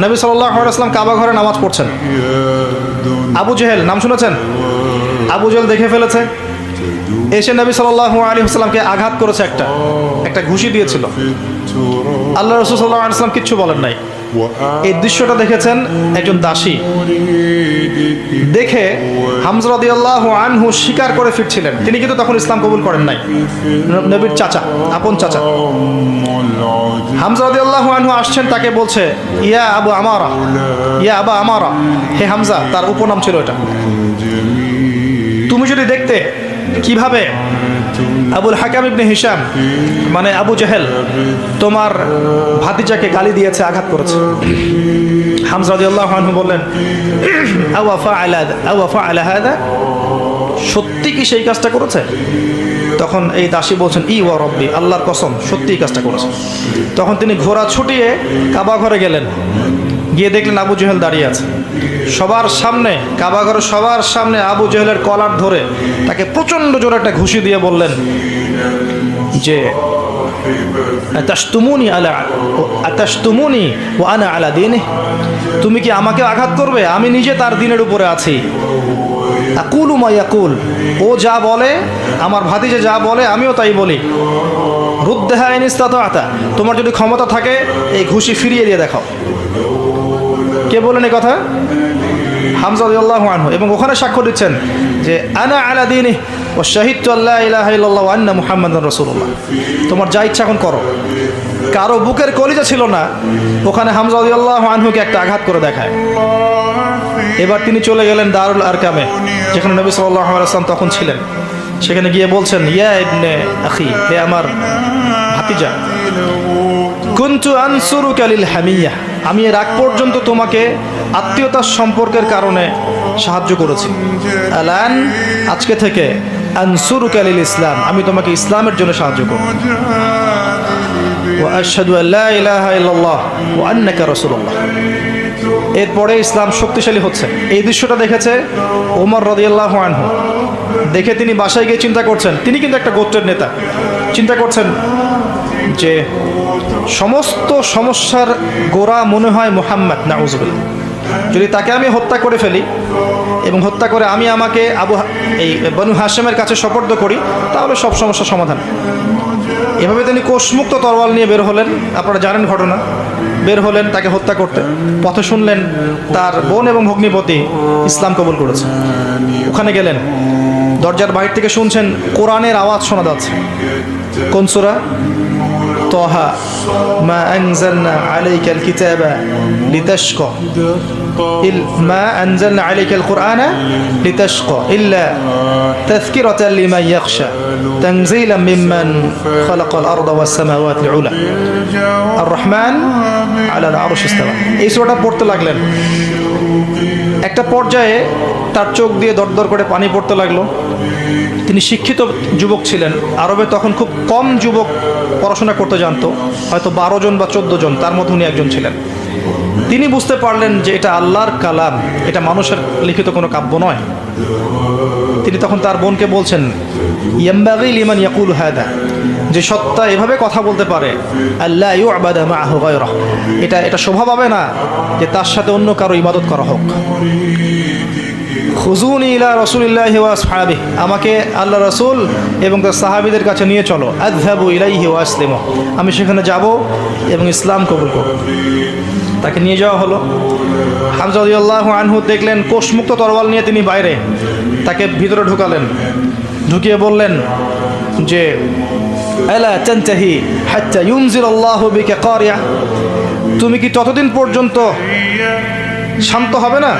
নবী সাল্লাল্লাহু আলাইহি ওয়াসাল্লাম কাবা ঘরে নামাজ পড়ছেন। আবু জেহেল নাম শুনেছেন? আবু জেহেল দেখে ফেলেছে, এসে নবী সাল্লাল্লাহু আলাইহি ওয়াসাল্লামকে আঘাত করেছে, একটা ঘুষি দিয়েছিল। আল্লাহ রাসূল সাল্লাল্লাহু আলাইহি ওয়াসাল্লাম কিচ্ছু বলেন নাই। এই দৃশ্যটা দেখেছেন একজন দাসী, দেখে হামজা রাদিয়াল্লাহু আনহু স্বীকার করে ফিরছিলেন। তিনি কিন্তু তখন ইসলাম কবুল করেন নাই, নবীর চাচা, আপন চাচা। হামজা রাদিয়াল্লাহু আনহু আসছেন, তাকে বলছে ইয়া আবু আমারা, ইয়া আবা আমারা, হে হামজা, তার উপনাম ছিল এটা। তুমি যদি দেখতে কিভাবে আবুল হাকাম ইবনে হিশাম মানে আবু জেহেল তোমার ভাতিজাকে গালি দিয়েছে, আঘাত করেছে। হামজা রাদিয়াল্লাহু আনহু বললেন আওয়া ফাআলা হাদা, সত্যি কি সেই কাজটা করেছে? তখন এই দাসী বলছেন ই ওয়া রব্বি, আল্লাহর কসম সত্যি এই কাজটা করেছে। তখন তিনি ঘোড়া ছুটিয়ে কাবা ঘরে গেলেন, গিয়ে দেখলেন আবু জেহেল দাঁড়িয়ে আছে সবার সামনে, কাবা ঘরে সবার সামনে আবু জেহেলের কলার ধরে তাকে প্রচণ্ড জোরে একটা ঘুষি দিয়ে বললেন যে আতাশতুমুনি ওয়া আনা আলা দীনিহি, তুমি কি আমাকে আঘাত করবে? আমি নিজে তার দিনের উপরে আছি। আকুলু মা ইয়াকুল, ও যা বলে, আমার ভাতিজা যা বলে আমিও তাই বলি। রুদ্দাহা ইন ইসতাতা'তা, তোমার যদি ক্ষমতা থাকে এই ঘুষি ফিরিয়ে দিয়ে দেখাও। কে বলেন এই কথা? হামজা রাদিয়াল্লাহু আনহু। এবং ওখানে সাক্ষ্য দিচ্ছেন যে আনা আলা দীনিহি ওয়া শাহিদতু আল্লা ইলাহা ইল্লাল্লাহ ওয়া আন্না মুহাম্মাদান রাসূলুল্লাহ। তোমার যা ইচ্ছা এখন করো। কারো বুকের কলিজা ছিল না, ওখানে হামজা রাদিয়াল্লাহু আনহুকে একটা আঘাত করে দেখায়। এবার তিনি চলে গেলেন দারুল আরকামে, যেখানে নবী সাল্লাল্লাহু আলাইহি ওয়াসাল্লাম তখন ছিলেন। সেখানে গিয়ে বলছেন ইয়া ইবনে আখি, হে আমার ভাতিজা, কুনতু আনসুরুকা লিল হামিয়া, আমি এর আগ পর্যন্ত তোমাকে আত্মীয়তার সম্পর্কের কারণে সাহায্য করেছি। আলান, আজকে থেকে আনসুরুকা লিল ইসলাম, আমি তোমাকে ইসলামের জন্য সাহায্য করব। ওয়া আশহাদু আল্লা ইলাহা ইল্লাল্লাহ ওয়া আন্নাকা রাসূলুল্লাহ। এরপরে ইসলাম শক্তিশালী হচ্ছে। এই দৃশ্যটা দেখেছে ওমর রাদিয়াল্লাহু আনহু। দেখে তিনি বাসায় গিয়ে চিন্তা করছেন, তিনি কিন্তু একটা গোত্রের নেতা, চিন্তা করছেন যে সমস্ত সমস্যার গোড়া মনে হয় মুহাম্মদ, নাউযুবিল্লাহ। যদি তাকে আমি হত্যা করে ফেলি এবং হত্যা করে আমি আমাকে এই বনু হাশেমের কাছে সুপর্দ করি, তাহলে সব সমস্যার সমাধান। এভাবে তিনি কোষমুক্ত তরোয়াল নিয়ে বের হলেন। আপনারা জানেন ঘটনা। বের হলেন তাকে হত্যা করতে। পথে শুনলেন তার বোন এবং ভগ্নিপতি ইসলাম কবুল করেছে। ওখানে গেলেন, দরজার বাইরে থেকে শুনছেন কোরআনের আওয়াজ শোনা যাচ্ছে। কোন সূরা? তাহা, মা আনজালনা আলাইকাল কিতাবা লিতাশকা, মা আনজালনা আলাইকাল কুরআনা লিতাশকা ইল্লা তাযকিরাতান লিমান ইয়াখশা তানজিলাম মিম্মান খালাকাল আরদা ওয়াস সামাওয়াতিল উলা আর রহমান আলাল আরশ ইস্তাওয়া। এই সূরাটা পড়তে লাগলেন। একটা পর্যায়ে তার চোখ দিয়ে দরদর করে পানি পড়তে লাগলো। তিনি শিক্ষিত যুবক ছিলেন। আরবে তখন খুব কম যুবক পড়াশোনা করতে জানতো, হয়তো 12 জন বা 14 জন, তার মধ্যে উনি একজন ছিলেন। তিনি বুঝতে পারলেন যে এটা আল্লাহর কালাম, এটা মানুষের লিখিত কোনো কাব্য নয়। তিনি তখন তার বোনকে বলছেন ইয়ামবাগি লিমান ইয়াকুলু হাদা, যে সত্তা এভাবে কথা বলতে পারে, আল্লা ইউবাদা মাআহু গায়রা, এটা শোভা পাবে না যে তার সাথে অন্য কারো ইবাদত করা হোক। খুজুনি ইলা রাসূলিল্লাহি ওয়া আসহাবিহি, আমাকে আল্লাহ রাসূল এবং তার সাহাবীদের কাছে নিয়ে চলো। আযহাবু ইলাইহি ওয়া আসলিমু, আমি সেখানে যাব এবং ইসলাম কবুল করব। তাকে নিয়ে যাওয়া হলো। হামজা রাদিয়াল্লাহু আনহু দেখলেন কোষমুক্ত তরোয়াল নিয়ে তিনি বাইরে, তাকে ভিতরে ঢুকালেন। ঢুকিয়ে বললেন যে আলা তানতাহি হাত্তা ইউনজিলাল্লাহু বিকা কারিয়া, তুমি কি ততদিন পর্যন্ত শান্ত হবে না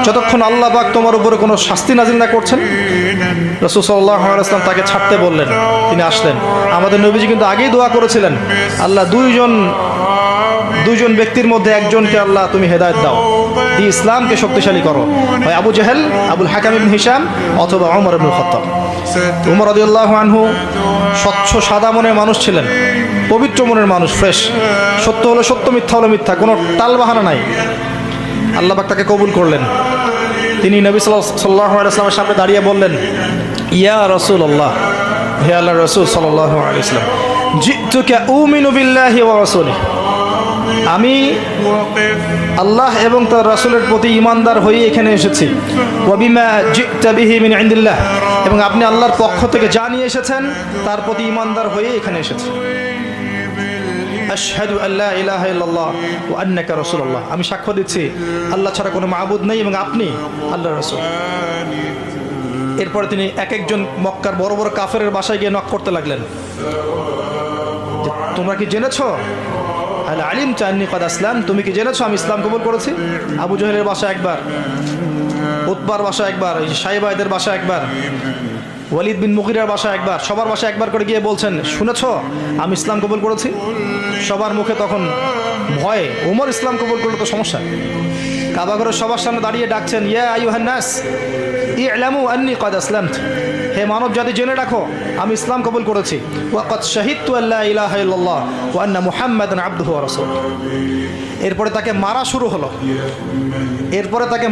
যতক্ষণ আল্লাহ পাক তোমার উপরে কোনো শাস্তি নাজিল না করছেন? রাসূল সাল্লাল্লাহু আলাইহি ওয়াসাল্লাম তাকে ছাড়তে বললেন। তিনি আসলেন। আমাদের নবীজি কিন্তু আগেই দোয়া করেছিলেন, আল্লাহ দুইজন ব্যক্তির মধ্যে একজনকে আল্লাহ তুমি হেদায়েত দাও, দিয়ে ইসলামকে শক্তিশালী করো, হয় আবু জেহেল, আবুল হাকাম ইবনে হিশাম, অথবা ওমর ইবনুল খাত্তাব। ওমর রাদিয়াল্লাহু আনহু স্বচ্ছ সাদা মনের মানুষ ছিলেন, পবিত্র মনের মানুষ, ফ্রেশ। সত্য হলো সত্য, মিথ্যা হলো মিথ্যা, কোনো টালবাহানা নাই। আল্লাহ পাক তাকে কবুল করলেন। তিনি নবী সাল্লাল্লাহু আলাইহি ওয়াসাল্লামের সামনে দাঁড়িয়ে বললেন, ইয়া রাসূলুল্লাহ, হে আল্লাহর রাসূল সাল্লাল্লাহু আলাইহি ওয়াসাল্লাম, জিতুকা উমিনু বিল্লাহি ওয়া রাসূলিহি, আমি আল্লাহ এবং তার রাসূলের প্রতি ঈমানদার হয়ে এখানে এসেছি। ওয়া বিমা জি'তা বিহি মিন ইনদিল্লাহ, এবং আপনি আল্লাহর পক্ষ থেকে যা নিয়ে এসেছেন তার প্রতি ঈমানদার হয়ে এখানে এসেছি। আশহাদু আল্লা ইলাহা ইল্লাল্লাহ ওয়া আন্নাকা রাসূলুল্লাহ, আমি সাক্ষ্য দিচ্ছি আল্লাহ ছাড়া কোনো মাবুদ নেই এবং আপনি আল্লাহর রাসূল। এরপরে তিনি এক একজন মক্কার বড় বড় কাফেরের বাসায় গিয়ে নক করতে লাগলেন, তোমরা কি জেনেছো আল আলিম চান্নি কদ আসলাম, তুমি কি জেনেছো আমি ইসলাম কবুল করেছি? আবু জহেলের বাসা একবার, উতবার বাসা একবার, সাইবাইদের বাসা একবার, ওয়ালিদ বিন মুগিরার বাসা একবার, সবার বাসা একবার করে গিয়ে বলছেন, শুনেছো আমি ইসলাম কবুল করেছি? সবার মুখে তখন ভয়ে, ওমর ইসলাম কবুল করলে তো সমস্যা। কাবাঘরের সবার সামনে দাঁড়িয়ে ডাকছেন, ইয়া আইয়ুহান নাস ই'লামু আন্নী কদ আসলামতু, হে মানব জাতি জেনে রাখো আমি ইসলাম কবুল করেছি। ওয়া কদ শাহিদতু আল্লা ইলাহা ইল্লাল্লাহ ওয়া আন্না মুহাম্মাদান আবদুহু ওয়া রাসূলুহু। এরপরে তাকে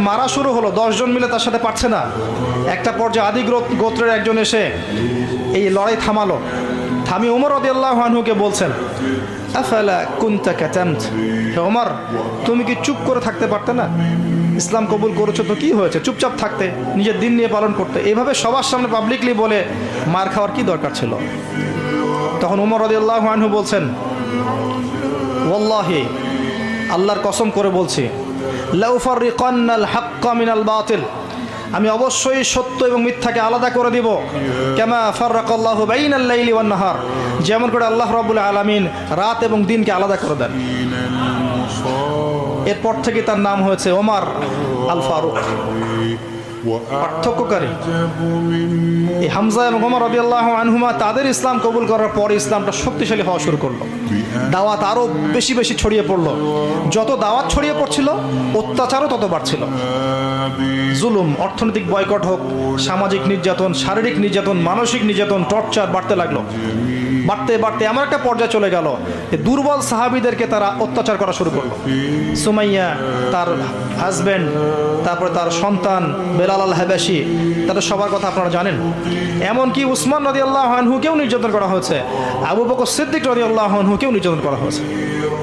মারা শুরু হলো, 10 জন মিলে তার সাথে পারছে না। একটা পর্যায়ে আদি গোত্রের একজন এসে এই লড়াই থামিয়ে ওমর রাদিয়াল্লাহু আনহুকে বলছেন, আফালা কুনতা কাতামত, হে ওমর তুমি কি চুপ করে থাকতে পারতে না? ইসলাম কবুল করেছো তো কি হয়েছে, চুপচাপ থাকতে, নিজের দিন নিয়ে পালন করতে। এইভাবে সবার সামনে পাবলিকলি বলে মার খাওয়ার কি দরকার ছিল? তখন ওমর রাদিয়াল্লাহু আনহু বলছেন, ওয়াল্লাহি আল্লাহর কসম করে বলছি, লাউফাররিকান্নাল হাক্কা মিনাল বাতিল, আমি অবশ্যই সত্য এবং মিথ্যাকে আলাদা করে দিব। কামা ফাররাকাল্লাহু বাইনাল লাইলি ওয়ান নাহার, যেমন করে আল্লাহ রাব্বুল আলামিন রাত এবং দিনকে আলাদা করে দেন। এরপর থেকে তার নাম হয়েছে ওমর আল ফারুক, পার্থক্যকারী। এই হামজা এবং ওমর রাদিয়াল্লাহু আনহুমা তাদের ইসলাম কবুল করার পরে ইসলামটা শক্তিশালী হওয়া শুরু করলো, দাওয়াত আরো বেশি বেশি ছড়িয়ে পড়লো। যত দাওয়াত ছড়িয়ে পড়ছিল অত্যাচারও তত বাড়ছিল। জুলুম, অর্থনৈতিক বয়কট হোক, সামাজিক নির্যাতন, শারীরিক নির্যাতন, মানসিক নির্যাতন, টর্চার বাড়তে লাগলো। বাড়তে বাড়তে এমন একটা পর্যায়ে চলে গেল যে দুর্বল সাহাবীদেরকে তারা অত্যাচার করা শুরু করলো। সুমাইয়া, তার হাজব্যান্ড, তারপরে তার সন্তান বেলাল আল হাবাশি, তাদের সবার কথা আপনারা জানেন। এমনকি উসমান রাদিয়াল্লাহু আনহুকেও নির্যাতন করা হয়েছে, আবু বকর সিদ্দিক রাদিয়াল্লাহু আনহুকেও নির্যাতন করা হয়েছে,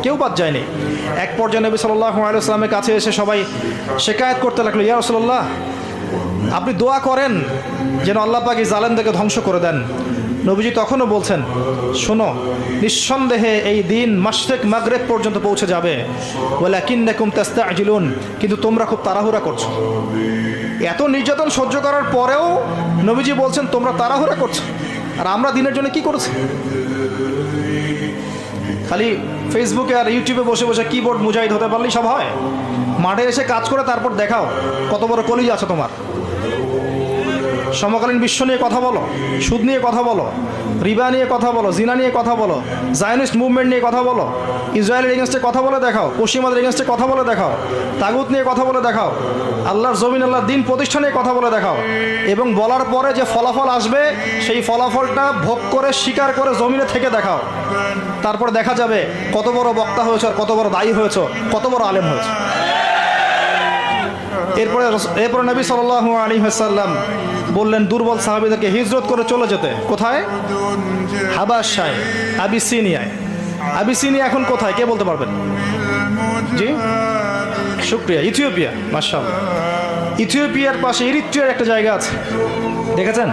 কেউ বাদ যায়নি। এক পর্যায়ে নবী সাল্লাল্লাহু আলাইহি ওয়াসাল্লামের কাছে এসে সবাই শিকায়াত করতে লাগলো, ইয়া রাসূলুল্লাহ আপনি দোয়া করেন যেন আল্লাহ পাক এই জালেমদেরকে ধ্বংস করে দেন। নবীজি তখনও বলছেন, শোনো নিঃসন্দেহে এই দিন মাশরিক মাগরিব পর্যন্ত পৌঁছে যাবে, ওয়ালাকিন্নাকুম তাস্তাজিলুন, কিন্তু তোমরা খুব তাড়াহুড়া করছো। এত নির্যাতন সহ্য করার পরেও নবীজি বলছেন তোমরা তাড়াহুড়া করছো, আর আমরা দিনের জন্য কি করেছি? খালি ফেসবুকে আর ইউটিউবে বসে বসে কিবোর্ড মুজাহিদ হতে পারলেই সব হয়? মাঠে এসে কাজ করে তারপর দেখাও কত বড় কলিজা আছে তোমার। সমকালীন বিশ্ব নিয়ে কথা বলো, সুদ নিয়ে কথা বলো, রিবা নিয়ে কথা বলো, জিনা নিয়ে কথা বলো, জায়নিস্ট মুভমেন্ট নিয়ে কথা বলো, ইসরায়েলের এগেনস্টে কথা বলে দেখাও, পশ্চিমাদের এগেনস্টে কথা বলে দেখাও, তাগুত নিয়ে কথা বলে দেখাও, আল্লাহর জমিন আল্লাহর দিন প্রতিষ্ঠা নিয়ে কথা বলে দেখাও, এবং বলার পরে যে ফলাফল আসবে সেই ফলাফলটা ভোগ করে স্বীকার করে জমিনে থেকে দেখাও। তারপর দেখা যাবে কত বড় বক্তা হয়েছ, আর কত বড় দায়ী হয়েছ, কত বড় আলেম হয়েছ। এরপরে নবী সাল্লাল্লাহু আলাইহি ওয়াসাল্লাম বললেন দুর্বল সাহাবীদেরকে হিজরত করে চলে যেতে। কোথায়? হাবাশায়, আবিসিনিয়ায়। আবিসিনিয়া এখন কোথায় কে বলতে পারবেন? জি, শুকরিয়া, ইথিওপিয়া। মাশাআল্লাহ, ইথিওপিয়ার পাশে ইরিত্রিয়ার একটা জায়গা আছে, দেখেছেন?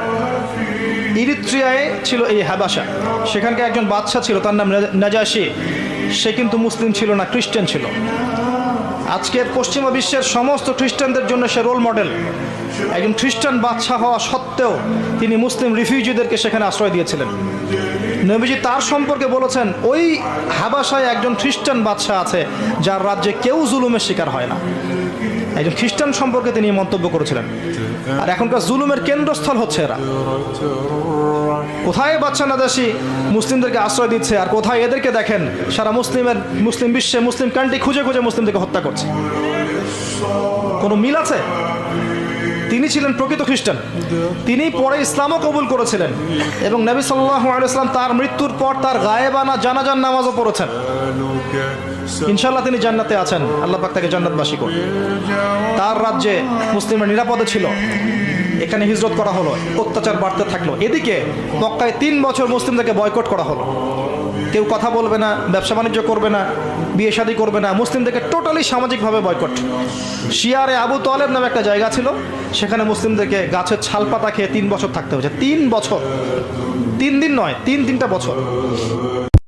ইরিত্রিয়ায় ছিল এই হাবাশা। সেখানকার একজন বাদশা ছিল, তার নাম নাজাশি। সে কিন্তু মুসলিম ছিল না, খ্রিস্টান ছিল। আজকের পশ্চিমা বিশ্বের সমস্ত খ্রিস্টানদের জন্য সে রোল মডেল। একজন খ্রিস্টান বাদশা হওয়া সত্ত্বেও তিনি মুসলিম রিফিউজিদেরকে সেখানে আশ্রয় দিয়েছিলেন। নবীজি তার সম্পর্কে বলেছেন, ওই হাবাশায় একজন খ্রিস্টান বাদশা আছে যার রাজ্যে কেউ জুলুমের শিকার হয় না। একজন খ্রিস্টান সম্পর্কে তিনি মন্তব্য করেছিলেন। আর এখনকার জুলুমের কেন্দ্রস্থল হচ্ছে এরা। কোথায় বাদশা নাজাশি মুসলিমদেরকে আশ্রয় দিচ্ছে, আর কোথায় এদেরকে দেখেন সারা মুসলিম বিশ্বে মুসলিম কান্ট্রি খুঁজে খুঁজে মুসলিমদেরকে হত্যা করছে। কোনো মিল আছে? তিনি ছিলেন প্রকৃত খ্রিস্টান, তিনি পরে ইসলামও কবুল করেছিলেন, এবং নবী সাল্লাল্লাহু আলাইহি ওয়াসাল্লাম তার মৃত্যুর পর তার গায়েবানা জানাজার নামাজও পড়েছেন। ইনশাআল্লাহ তিনি জান্নাতে আছেন, আল্লাহ পাক তাকে জান্নাতবাসী করুন। তার রাজ্যে মুসলিমরা নিরাপদে ছিল, এখানে হিজরত করা হলো, অত্যাচার বাড়তে থাকলো। এদিকে মক্কায় 3 বছর মুসলিমদেরকে বয়কট করা হলো। কেউ কথা বলবে না, ব্যবসা বাণিজ্য করবে না, বিয়ে শাদী করবে না, মুসলিমদেরকে টোটালি সামাজিকভাবে বয়কট। শিয়ারে আবু তালেব নামে একটা জায়গা ছিল, সেখানে মুসলিমদেরকে গাছের ছাল পাতা খেয়ে 3 বছর থাকতে হয়েছে। 3 বছর, 3 দিন নয়, 3 বছর।